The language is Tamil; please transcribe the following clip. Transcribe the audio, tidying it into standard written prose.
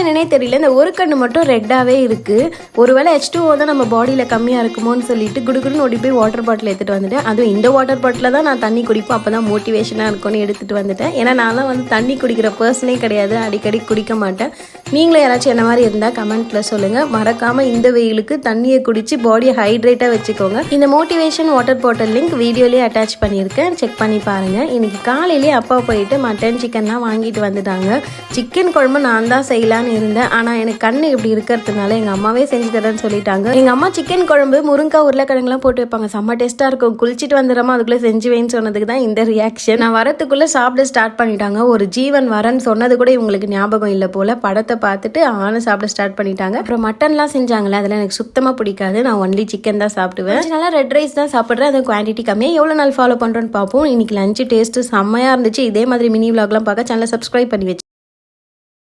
என்னன்னே தெரியல, இந்த ஒரு கண்ணு மட்டும் ரெட்டாகவே இருக்குது. ஒருவேளை H2O தான் நம்ம பாடியில் கம்மியாக இருக்குமோன்னு சொல்லிட்டு குடுகுடுன்னு ஓடி போய் வாட்டர் பாட்டில் எடுத்துகிட்டு வந்துட்டேன். அதுவும் இந்த வாட்டர் பாட்டில் தான் நான் தண்ணி குடிப்போம், அப்போ தான் மோட்டிவேஷனாக இருக்கும்னு எடுத்துகிட்டு வந்துட்டேன். ஏன்னா நான்லாம் வந்து தண்ணி குடிக்கிற பர்சனே கிடையாது, அடிக்கடி குடிக்க மாட்டேன். நீங்களும் யாராச்சும் என்ன மாதிரி இருந்தால் கமெண்ட்டில் சொல்லுங்கள். மறக்காமல் இந்த வெயிலுக்கு தண்ணியை குடித்து பாடியை ஹைட்ரேட்டாக வச்சுக்கோங்க. இந்த மோட்டிவேஷன் வாட்டர் பாட்டில் லிங்க் வீடியோலேயே அட்டாச் பண்ணியிருக்கேன், செக் பண்ணி பாருங்கள். இன்றைக்கி காலையிலேயே அப்பா போயிட்டு மட்டன் சிக்கன்லாம் வாங்கிட்டு வந்துட்டாங்க. சிக்கன் குழம்பு நான் தான் செய்யலான்னு இருந்தேன், ஆனால் எனக்கு கண்ணு இப்படி இருக்கிறதுனால எங்கள் அம்மாவே செஞ்சு தரேன்னு சொல்லிட்டாங்க. எங்கள் அம்மா சிக்கன் குழம்பு முருங்காய் உருளைக்கிழங்குலாம் போட்டு வைப்பாங்க, செம்ம டேஸ்ட்டாக இருக்கும். குளிச்சுட்டு வந்துடுறோமா அதுக்குள்ளே செஞ்சு வைன்னு சொன்னதுக்கு தான் இந்த ரியாக்ஷன். நான் வரத்துக்குள்ளே சாப்பிட ஸ்டார்ட் பண்ணிட்டாங்க. ஒரு ஜீவன் வரன்னு சொன்னது கூட இவங்களுக்கு ஞாபகம் இல்லை போல். படத்தை பார்த்துட்டு ஆனும் சாப்பிட ஸ்டார்ட் பண்ணிட்டாங்க. அப்புறம் மட்டன்லாம் செஞ்சாங்களே, அதெல்லாம் எனக்கு சுத்தமாக பிடிக்காது. நான் ஒன்லி சிக்கன் தான் சாப்பிடுவேன். நல்லா ரெட் ரைஸ் தான் சாப்பிட்றேன், அது குவான்டிட்டி கம்மியாக. எவ்வளோ நாள் ஃபாலோ பண்ணுறோன்னு பார்ப்போம். இன்னைக்கு லஞ்சு டேஸ்ட்டு செம்மையாக இருந்துச்சு. இதே மாதிரி மினி விலாக்லாம் பார்க்க சேனலை சப்ஸ்கிரைப் பண்ணி வச்சு